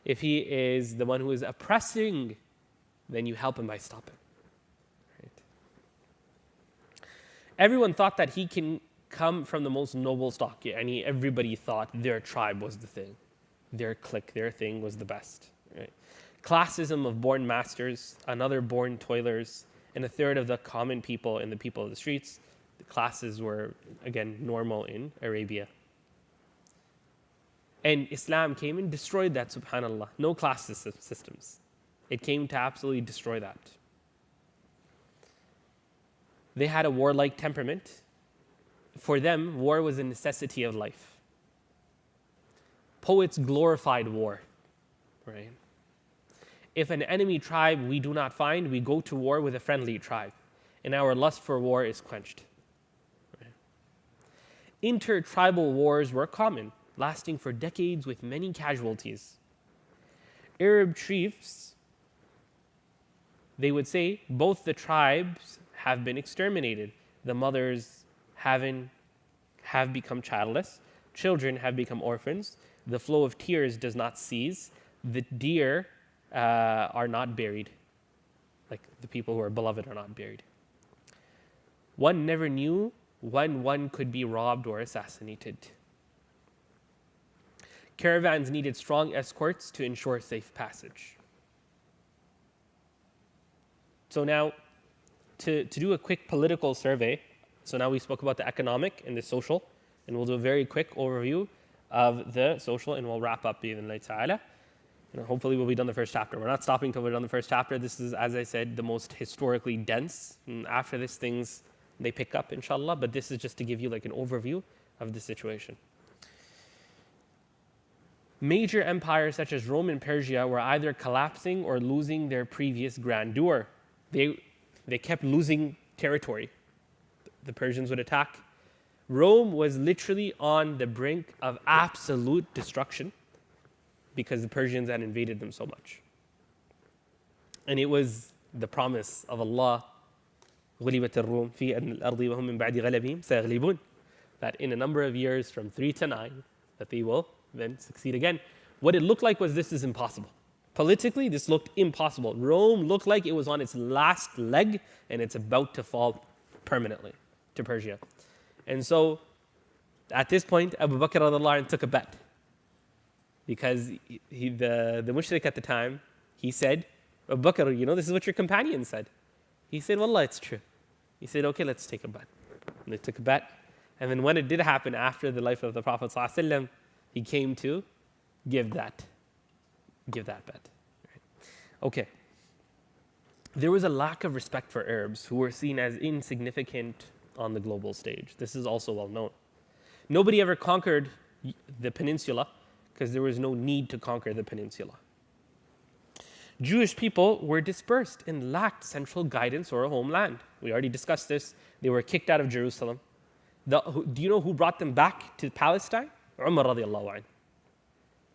If he is the one who is oppressing, then you help him by stopping. Right? Everyone thought that he can come from the most noble stock. Everybody thought their tribe was the thing. Their clique, their thing was the best. Right? Classism of born masters, another born toilers, and a third of the common people and the people of the streets. The classes were, again, normal in Arabia. And Islam came and destroyed that, subhanAllah. No class systems. It came to absolutely destroy that. They had a warlike temperament. For them, war was a necessity of life. Poets glorified war, right? If an enemy tribe we do not find, we go to war with a friendly tribe, and our lust for war is quenched. Right? Inter-tribal wars were common, lasting for decades with many casualties. Arab chiefs, they would say, both the tribes have been exterminated. The mothers have become childless. Children have become orphans. The flow of tears does not cease. The dear are not buried. Like the people who are beloved are not buried. One never knew when one could be robbed or assassinated. Caravans needed strong escorts to ensure safe passage. So now, to do a quick political survey, so now we spoke about the economic and the social, and we'll do a very quick overview of the social, and we'll wrap up bi'idhnillahi ta'ala. Hopefully we'll be done the first chapter. We're not stopping till we're done the first chapter. This is, as I said, the most historically dense. And after this, things, they pick up, inshallah, but this is just to give you like an overview of the situation. Major empires such as Rome and Persia were either collapsing or losing their previous grandeur. They kept losing territory. The Persians would attack. Rome was literally on the brink of absolute destruction because the Persians had invaded them so much. And it was the promise of Allah, غُلِبَتِ الرُّومُ فِي أَدْنَى الْأَرْضِ وَهُمْ مِنْ بَعْدِ غَلَبِهِمْ سَيَغْلِبُونَ, that in a number of years, from 3 to 9, that they will then succeed again. What it looked like was this is impossible. Politically, this looked impossible. Rome looked like it was on its last leg and it's about to fall permanently to Persia. And so at this point, Abu Bakr radiallahu anh took a bet. Because the mushrik at the time, he said, Abu Bakr, this is what your companion said. He said, Wallah, it's true. He said, okay, let's take a bet. And they took a bet. And then when it did happen after the life of the Prophet ﷺ, he came to give that bet. Right? Okay. There was a lack of respect for Arabs who were seen as insignificant on the global stage. This is also well known. Nobody ever conquered the peninsula because there was no need to conquer the peninsula. Jewish people were dispersed and lacked central guidance or a homeland. We already discussed this. They were kicked out of Jerusalem. Do you know who brought them back to Palestine? Umar radiallahu anh.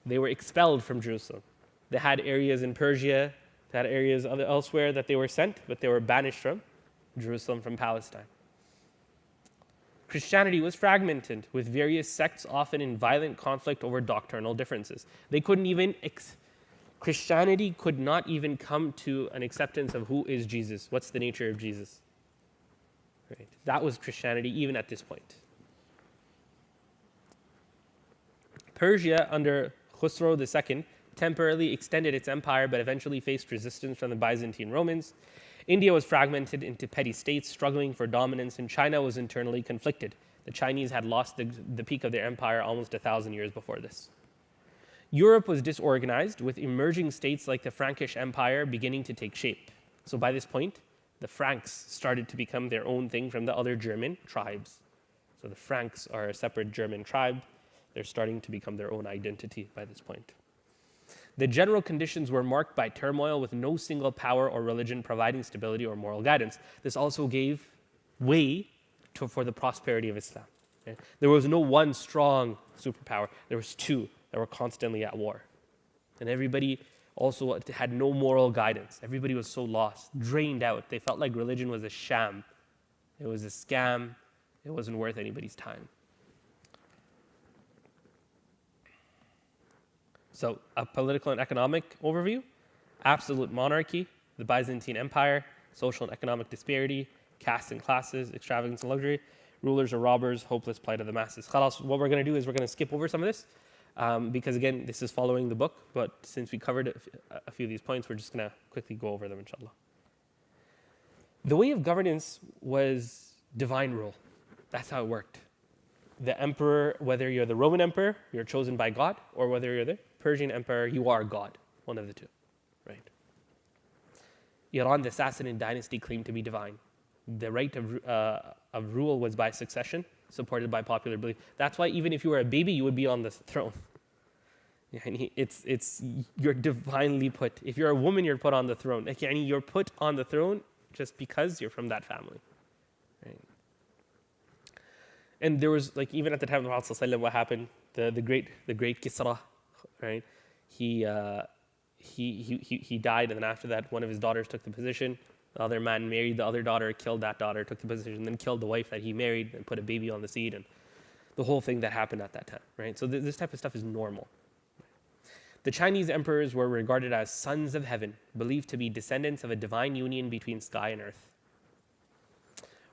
They were expelled from Jerusalem. They had areas in Persia, they had areas elsewhere that they were sent, but they were banished from Jerusalem, from Palestine. Christianity was fragmented, with various sects often in violent conflict over doctrinal differences. They couldn't even, Christianity could not even come to an acceptance of who is Jesus, what's the nature of Jesus. Right? That was Christianity even at this point. Persia, under Khusro II, temporarily extended its empire but eventually faced resistance from the Byzantine Romans. India was fragmented into petty states struggling for dominance, and China was internally conflicted. The Chinese had lost the peak of their empire almost 1,000 years before this. Europe was disorganized, with emerging states like the Frankish Empire beginning to take shape. So by this point, the Franks started to become their own thing from the other German tribes. So the Franks are a separate German tribe. They're starting to become their own identity by this point. The general conditions were marked by turmoil, with no single power or religion providing stability or moral guidance. This also gave way for the prosperity of Islam. Okay? There was no one strong superpower. There was two that were constantly at war. And everybody also had no moral guidance. Everybody was so lost, drained out. They felt like religion was a sham. It was a scam. It wasn't worth anybody's time. So, a political and economic overview: absolute monarchy, the Byzantine Empire, social and economic disparity, castes and classes, extravagance and luxury, rulers or robbers, hopeless plight of the masses. Khalas, what we're going to do is we're going to skip over some of this because, again, this is following the book, but since we covered a few of these points, we're just going to quickly go over them, inshallah. The way of governance was divine rule. That's how it worked. The emperor, whether you're the Roman emperor, you're chosen by God, or whether you're the Persian emperor, you are God, one of the two, right? Iran, the Sassanid dynasty, claimed to be divine. The right of rule was by succession, supported by popular belief. That's why even if you were a baby, you would be on the throne. You're divinely put. If you're a woman, you're put on the throne. You're put on the throne just because you're from that family, right? And there was, like, even at the time of the Prophet ﷺ, what happened? The great Kisra, right? He died, and then after that, one of his daughters took the position. The other man married the other daughter, killed that daughter, took the position, then killed the wife that he married, and put a baby on the seat, and the whole thing that happened at that time, right? So this type of stuff is normal. The Chinese emperors were regarded as sons of heaven, believed to be descendants of a divine union between sky and earth.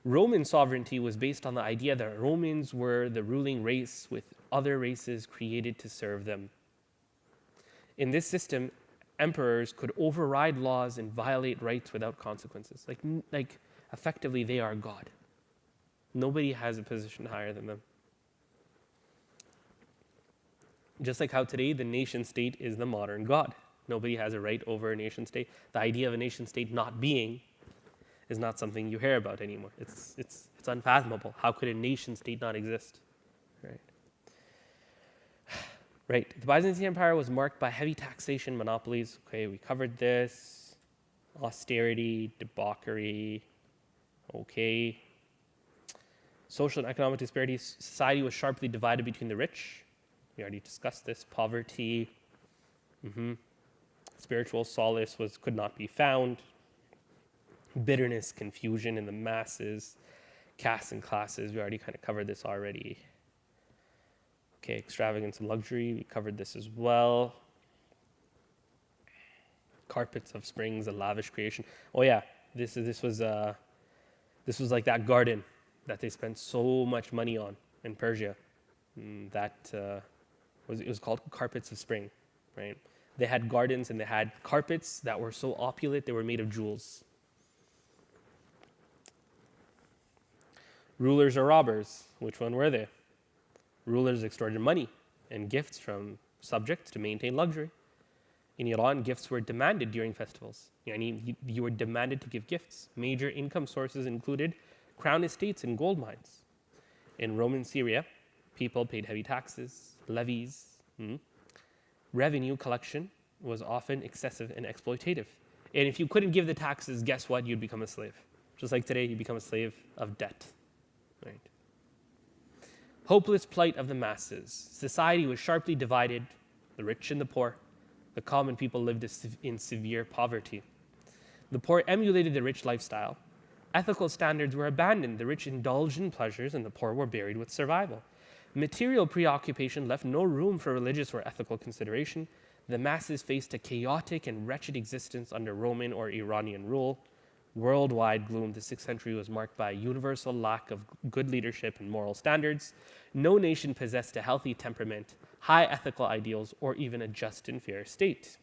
Roman sovereignty was based on the idea that Romans were the ruling race, with other races created to serve them. In this system, emperors could override laws and violate rights without consequences. Like effectively, they are God. Nobody has a position higher than them. Just like how today the nation state is the modern God. Nobody has a right over a nation state. The idea of a nation state not being is not something you hear about anymore. It's unfathomable. How could a nation state not exist? Right. Right. The Byzantine Empire was marked by heavy taxation monopolies. Okay, we covered this. Austerity, debauchery. Okay. Social and economic disparities. Society was sharply divided between the rich. We already discussed this. Poverty. Spiritual solace could not be found. Bitterness, confusion in the masses. Castes and classes. We already kind of covered this already. Okay, extravagance and luxury, we covered this as well. Carpets of springs, a lavish creation. Oh yeah, this was like that garden that they spent so much money on in Persia. It was called carpets of spring, right? They had gardens and they had carpets that were so opulent they were made of jewels. Rulers or robbers, which one were they? Rulers extorted money and gifts from subjects to maintain luxury. In Iran, gifts were demanded during festivals. You were demanded to give gifts. Major income sources included crown estates and gold mines. In Roman Syria, people paid heavy taxes, levies. Revenue collection was often excessive and exploitative. And if you couldn't give the taxes, guess what? You'd become a slave. Just like today, you become a slave of debt. Right? Hopeless plight of the masses. Society was sharply divided, the rich and the poor. The common people lived in severe poverty. The poor emulated the rich lifestyle. Ethical standards were abandoned. The rich indulged in pleasures, and the poor were buried with survival. Material preoccupation left no room for religious or ethical consideration. The masses faced a chaotic and wretched existence under Roman or Iranian rule. Worldwide gloom, the 6th century was marked by a universal lack of good leadership and moral standards. No nation possessed a healthy temperament, high ethical ideals, or even a just and fair state.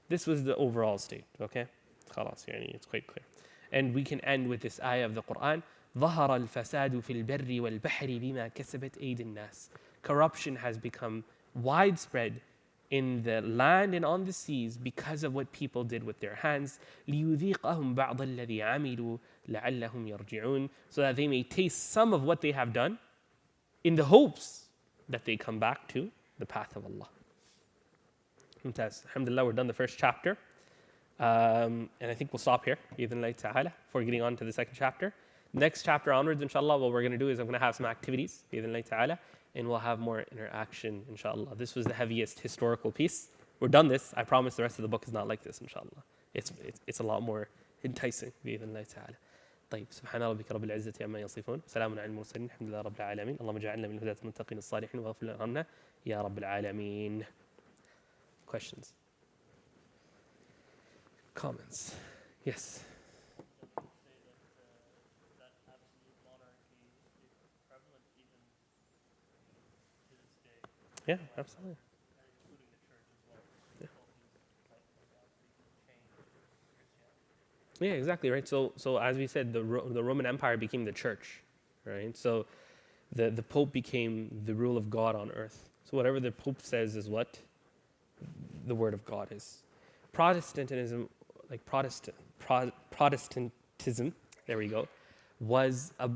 This was the overall state, okay? خلاص, it's quite clear. And we can end with this ayah of the Quran. ظهر الفساد في البر والبحر بما كسبت أيدي الناس. Corruption has become widespread in the land and on the seas because of what people did with their hands. ليذيقهم بعض الذي عملوا لعلهم يرجعون. So that they may taste some of what they have done in the hopes that they come back to the path of Allah. Mumtaz. Alhamdulillah, we're done the first chapter. And I think we'll stop here, bi'idhnillahi ta'ala, before getting on to the second chapter. Next chapter onwards, inshallah, what we're going to do is I'm going to have some activities, bi'idhnillahi ta'ala, and we'll have more interaction, inshallah. This was the heaviest historical piece. We're done this. I promise the rest of the book is not like this, inshallah. It's a lot more enticing, bi'idhnillahi ta'ala. طيب سبحان ربك رب العزة عما يصفون سلام على المرسلين الحمد لله رب العالمين اللهم اجعلنا من هداة المتقين الصالحين واغفر لنا يا رب العالمين. Questions? Comments? Yes. That absolute monarchy is prevalent even to this day. Yeah, absolutely. Including the church as well. Yeah. Christianity. Yeah, exactly, right? So as we said, the Roman Empire became the church, right? So the Pope became the rule of God on earth. So whatever the Pope says is what the word of God is. Protestantism, like Protestantism, there we go, was a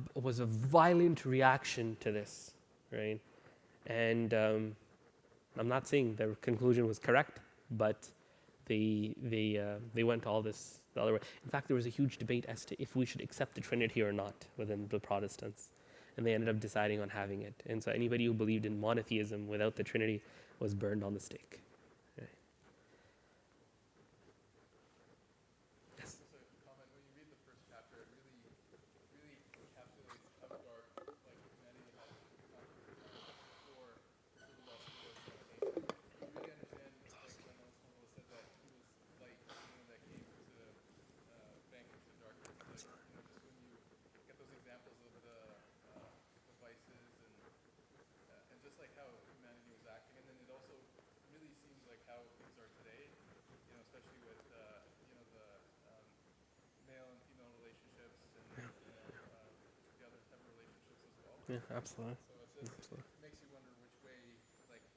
violent reaction to this, right? And I'm not saying their conclusion was correct, but they went all this the other way. In fact, there was a huge debate as to if we should accept the Trinity or not within the Protestants, and they ended up deciding on having it. And so anybody who believed in monotheism without the Trinity was burned on the stake. Right. Yes. Just a comment. When you read the first chapter, it really encapsulates how dark like humanity had before Rasulullah came. You really understand, like when Rasulullah said that he was light, that came to vanquish the darkness. Like just when you get those examples of the vices and just like how humanity was acting, and then it also really seems like how things are today. Especially with the male and female relationships and the other type of relationships as well. Yeah, absolutely. So it's just, it makes you wonder which way, like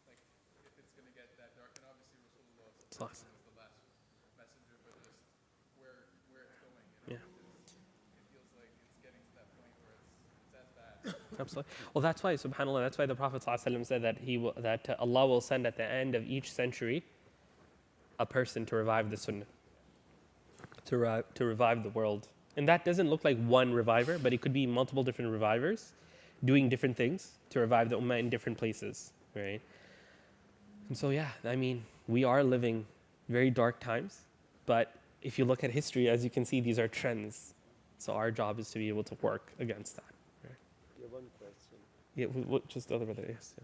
if it's going to get that dark. And obviously Rasulullah is the last messenger, but just where it's going. Yeah. It feels like it's getting to that point where it's as bad. Absolutely. Well, that's why, subhanAllah, that's why the Prophet ﷺ said that Allah will send at the end of each century a person to revive the Sunnah, to revive the world. And that doesn't look like one reviver, but it could be multiple different revivers doing different things to revive the Ummah in different places, right? And so, yeah, I mean, we are living very dark times, but if you look at history, as you can see, these are trends. So our job is to be able to work against that. Right? Yeah, one question. Yeah, just the other brother, yes.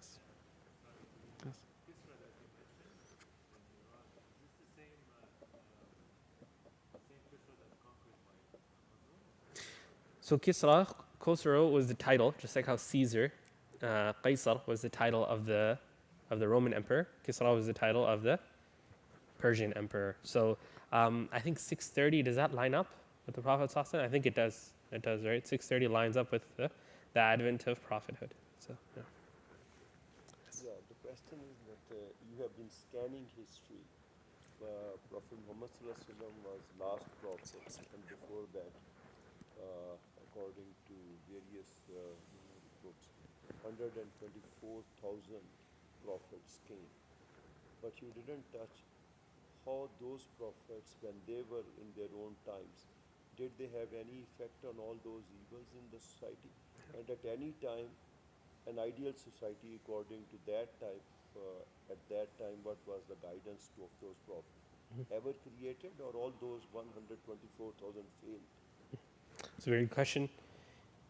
So Kisra, Khosrow was the title, just like how Caesar, Qaisar was the title of the Roman emperor. Kisra was the title of the Persian emperor. So I think 630, does that line up with the Prophet ﷺ? I think it does. It does, right? 630 lines up with the advent of prophethood. So, yeah. Yeah, the question is that you have been scanning history. Prophet Muhammad ﷺ was last prophet, and before that, according to various books, 124,000 prophets came. But you didn't touch how those prophets, when they were in their own times, did they have any effect on all those evils in the society? And at any time, an ideal society according to that type, at that time, what was the guidance of those prophets? Ever created, or all those 124,000 failed? It's a very good question.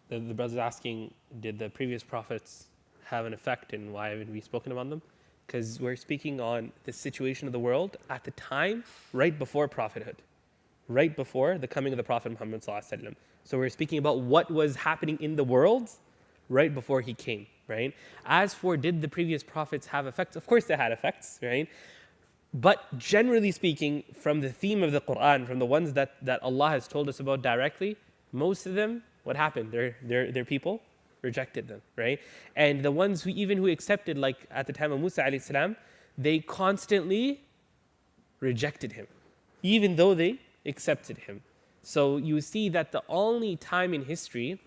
The brother's asking, did the previous prophets have an effect, and why haven't we spoken about them? Because we're speaking on the situation of the world at the time, right before prophethood, right before the coming of the Prophet Muhammad sallallahu alaihi wasallam. So we're speaking about what was happening in the world right before he came, right? As for did the previous prophets have effects? Of course they had effects, right? But generally speaking, from the theme of the Quran, from the ones that Allah has told us about directly, most of them, what happened? Their people rejected them, right? And the ones who accepted, like at the time of Musa alayhi salam, they constantly rejected him, even though they accepted him. So you see that the only time in history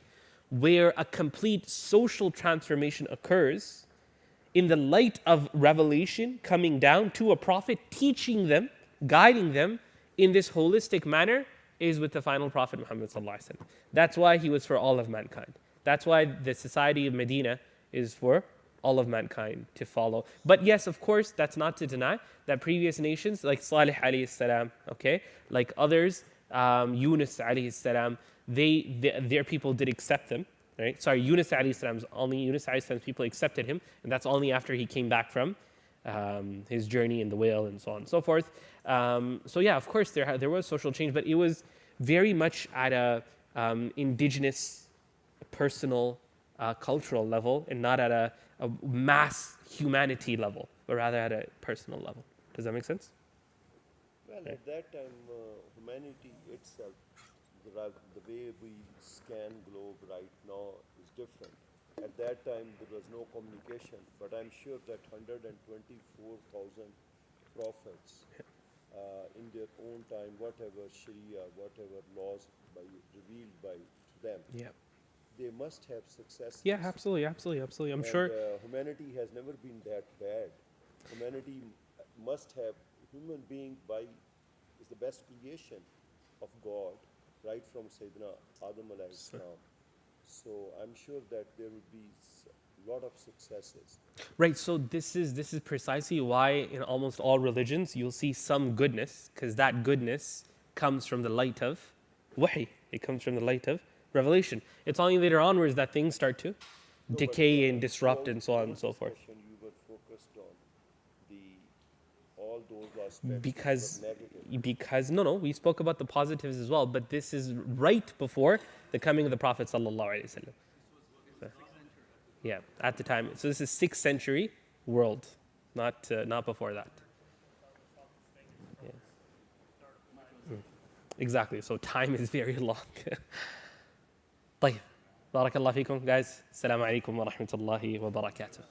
where a complete social transformation occurs in the light of revelation coming down to a prophet, teaching them, guiding them in this holistic manner, is with the final prophet Muhammad sallallahu alaihi wasallam. That's why he was for all of mankind. That's why the society of Medina is for all of mankind to follow. But yes, of course, that's not to deny that previous nations like Salih alayhi salam, okay, like others, Yunus alayhi salam, their people did accept them. Right? Sorry, Yunus alayhi salam's people accepted him, and that's only after he came back from his journey in the whale and so on and so forth. So yeah, of course there was social change, but it was very much at a indigenous, personal, cultural level, and not at a mass humanity level, but rather at a personal level. Does that make sense? Well, at that time, humanity itself, the way we scan globe right now is different. At that time, there was no communication, but I'm sure that 124,000 prophets, in their own time, whatever Sharia, whatever laws revealed by them, Yeah. they must have success. Yeah, absolutely. I'm sure. Humanity has never been that bad. Humanity must have, human being is the best creation of God, right from Sayyidina Adam alayhi salam. So I'm sure that there will be a lot of successes. Right, so this is precisely why in almost all religions you'll see some goodness, because that goodness comes from the light of wahi. It comes from the light of revelation. It's only later onwards that things start to decay and disrupt and so on and so forth. You were focused on all those aspects that were negative. Because no, we spoke about the positives as well, but this is right before the coming of the Prophet sallallahu alaihi wasallam. Yeah, at the time. So this is 6th century world, not before that. Yeah. Exactly. So time is very long. طيب. بارك الله فيكم guys. السلام عليكم ورحمة الله وبركاته.